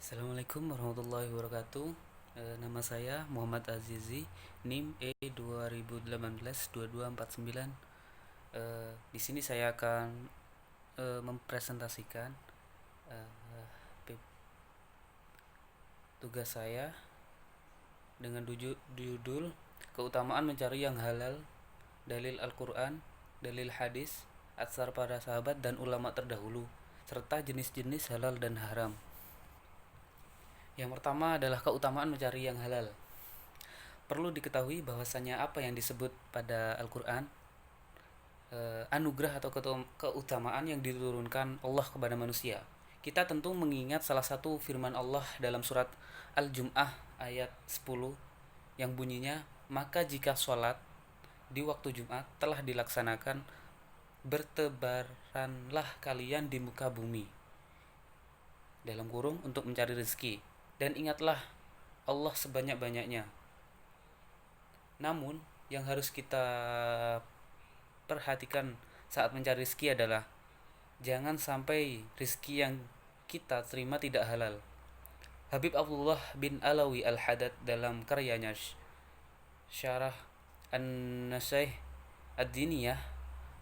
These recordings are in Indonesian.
Assalamualaikum warahmatullahi wabarakatuh. Nama saya Muhammad Azizi, NIM E 2018-2249. Di sini saya akan mempresentasikan eh, tugas saya dengan judul keutamaan mencari yang halal, dalil Al-Quran, dalil hadis, atsar para sahabat dan ulama terdahulu, serta jenis-jenis halal dan haram. Yang pertama adalah keutamaan mencari yang halal. Perlu diketahui bahwasanya apa yang disebut pada Al-Quran, anugerah atau keutamaan yang diturunkan Allah kepada manusia. Kita tentu mengingat salah satu firman Allah dalam surat Al-Jum'ah ayat 10 yang bunyinya, maka jika sholat di waktu Jumat telah dilaksanakan, bertebaranlah kalian di muka bumi, dalam kurung, untuk mencari rezeki, dan ingatlah Allah sebanyak-banyaknya. Namun yang harus kita perhatikan saat mencari rezeki adalah jangan sampai rezeki yang kita terima tidak halal. Habib Abdullah bin Alawi Al-Haddad dalam karyanya Syarah An-Nasaih Ad-Diniyah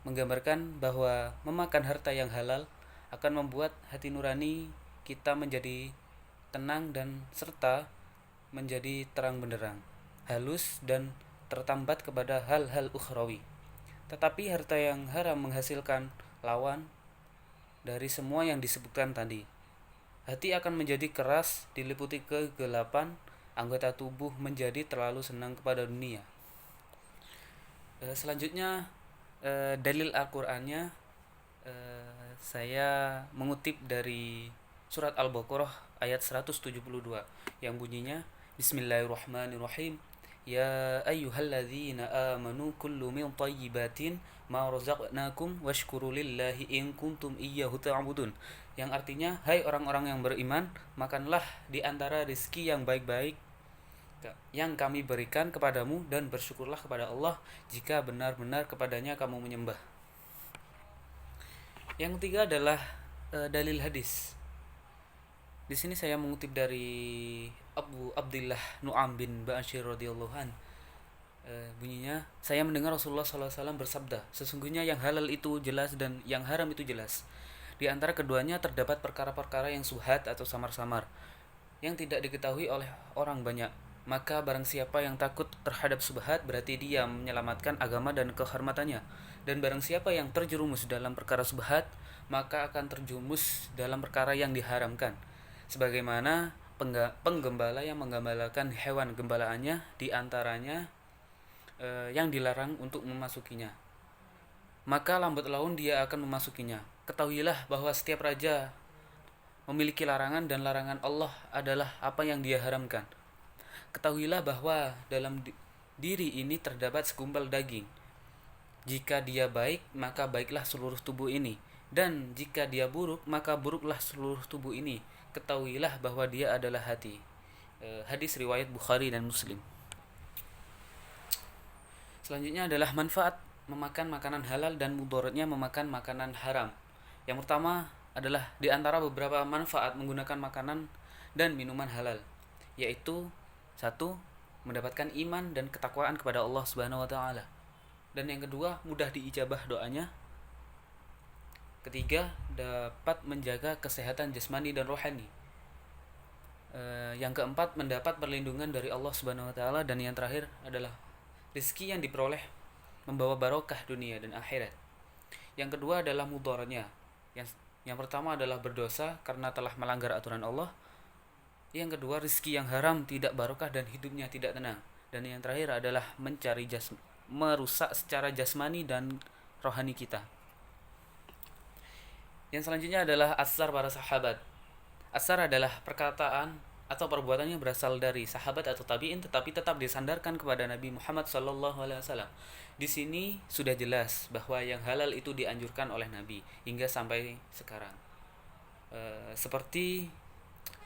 menggambarkan bahwa memakan harta yang halal akan membuat hati nurani kita menjadi tenang dan serta menjadi terang benderang, halus dan tertambat kepada hal-hal ukhrawi. Tetapi harta yang haram menghasilkan lawan dari semua yang disebutkan tadi. Hati akan menjadi keras, diliputi kegelapan, anggota tubuh menjadi terlalu senang kepada dunia. Selanjutnya dalil Al-Qur'annya, saya mengutip dari surat Al-Baqarah ayat 172 yang bunyinya, Bismillahirrahmanirrahim. Ya ayyuhalladzina amanu kullu min thayyibatin ma razaqnakum washkuru lillahi in kuntum iyyahu ta'budun. Yang artinya, hai orang-orang yang beriman, makanlah di antara rezeki yang baik-baik yang kami berikan kepadamu dan bersyukurlah kepada Allah jika benar-benar kepadanya kamu menyembah. Yang ketiga adalah dalil hadis. Di sini saya mengutip dari Abu Abdullah Nu'am bin Bashir radhiyallahu an. Bunyinya, saya mendengar Rasulullah SAW bersabda, sesungguhnya yang halal itu jelas dan yang haram itu jelas. Di antara keduanya terdapat perkara-perkara yang subhat atau samar-samar, yang tidak diketahui oleh orang banyak. Maka barang siapa yang takut terhadap subhat, berarti dia menyelamatkan agama dan kehormatannya. Dan barang siapa yang terjerumus dalam perkara subhat, maka akan terjerumus dalam perkara yang diharamkan. Sebagaimana penggembala yang menggembalakan hewan gembalaannya, di antaranya yang dilarang untuk memasukinya, maka lambat laun dia akan memasukinya. Ketahuilah bahwa setiap raja memiliki larangan, dan larangan Allah adalah apa yang dia haramkan. Ketahuilah bahwa dalam diri ini terdapat segumpal daging. Jika dia baik, maka baiklah seluruh tubuh ini, dan jika dia buruk, maka buruklah seluruh tubuh ini. Ketahuilah bahwa dia adalah hati. Hadis riwayat Bukhari dan Muslim. Selanjutnya adalah manfaat memakan makanan halal dan mudaratnya memakan makanan haram. Yang pertama adalah di antara beberapa manfaat menggunakan makanan dan minuman halal, yaitu satu, mendapatkan iman dan ketakwaan kepada Allah Subhanahu wa taala. Dan yang kedua, mudah diijabah doanya. Ketiga, dapat menjaga kesehatan jasmani dan rohani. Yang keempat, mendapat perlindungan dari Allah Subhanahu wa taala, dan yang terakhir adalah rezeki yang diperoleh membawa barokah dunia dan akhirat. Yang kedua adalah mudaratnya. Yang pertama adalah berdosa karena telah melanggar aturan Allah. Yang kedua, rezeki yang haram tidak barokah dan hidupnya tidak tenang. Dan yang terakhir adalah merusak secara jasmani dan rohani kita. Yang selanjutnya adalah asar para sahabat. Asar adalah perkataan atau perbuatan yang berasal dari sahabat atau tabi'in tetapi tetap disandarkan kepada Nabi Muhammad SAW. Di sini sudah jelas bahwa yang halal itu dianjurkan oleh Nabi hingga sampai sekarang. Seperti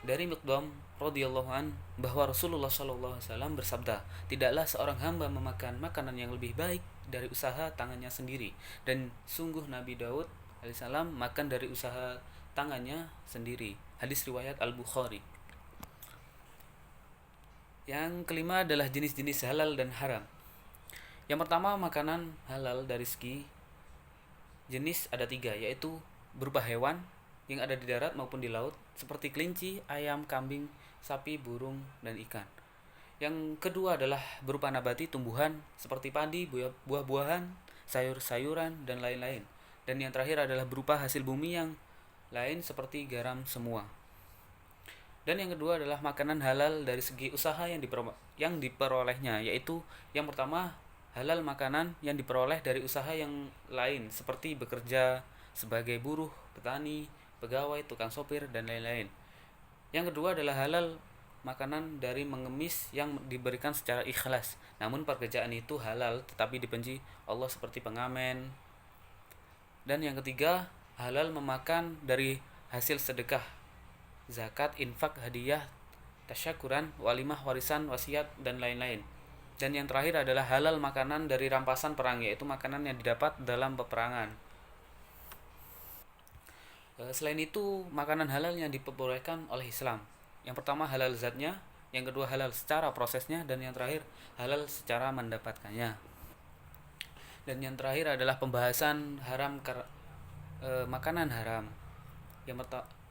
dari Miqdam radhiyallahu an, bahwa Rasulullah SAW bersabda, tidaklah seorang hamba memakan makanan yang lebih baik dari usaha tangannya sendiri, dan sungguh Nabi Daud alaihissalam makan dari usaha tangannya sendiri. Hadis riwayat Al-Bukhari. Yang kelima adalah jenis-jenis halal dan haram. Yang pertama, makanan halal dari segi jenis ada tiga, yaitu berupa hewan yang ada di darat maupun di laut, seperti kelinci, ayam, kambing, sapi, burung, dan ikan. Yang kedua adalah berupa nabati, tumbuhan seperti padi, buah-buahan, sayur-sayuran, dan lain-lain. Dan yang terakhir adalah berupa hasil bumi yang lain seperti garam semua. Dan yang kedua adalah makanan halal dari segi usaha yang diperolehnya, yaitu yang pertama, halal makanan yang diperoleh dari usaha yang lain seperti bekerja sebagai buruh, petani, pegawai, tukang sopir, dan lain-lain. Yang kedua adalah halal makanan dari mengemis yang diberikan secara ikhlas, namun pekerjaan itu halal tetapi dibenci Allah seperti pengamen. Dan yang ketiga, halal memakan dari hasil sedekah, zakat, infak, hadiah, tasyakuran, walimah, warisan, wasiat, dan lain-lain. Dan yang terakhir adalah halal makanan dari rampasan perang, yaitu makanan yang didapat dalam peperangan. Selain itu, makanan halal yang diperbolehkan oleh Islam. Yang pertama halal zatnya, yang kedua halal secara prosesnya, dan yang terakhir halal secara mendapatkannya. Dan yang terakhir adalah pembahasan makanan haram.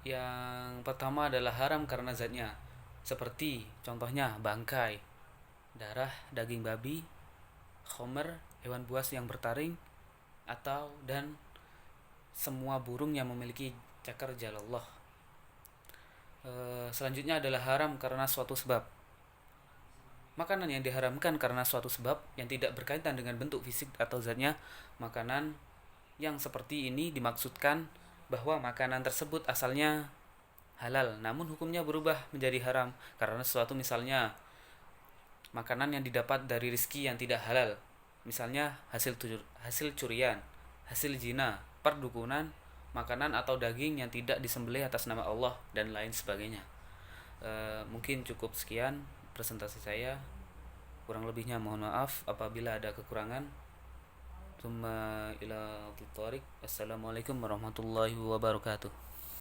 Yang pertama adalah haram karena zatnya, seperti contohnya bangkai, darah, daging babi, khomer, hewan buas yang bertaring, dan semua burung yang memiliki cakar jalallah. Selanjutnya adalah haram karena suatu sebab. Makanan yang diharamkan karena suatu sebab yang tidak berkaitan dengan bentuk fisik atau zatnya. Makanan yang seperti ini dimaksudkan bahwa makanan tersebut asalnya halal, namun hukumnya berubah menjadi haram karena sesuatu, misalnya makanan yang didapat dari rezeki yang tidak halal, misalnya hasil curian, hasil zina, perdukunan, makanan atau daging yang tidak disembelih atas nama Allah, dan lain sebagainya. Mungkin cukup sekian presentasi saya. Kurang lebihnya mohon maaf apabila ada kekurangan. Tsumma ila Assalamualaikum warahmatullahi wabarakatuh.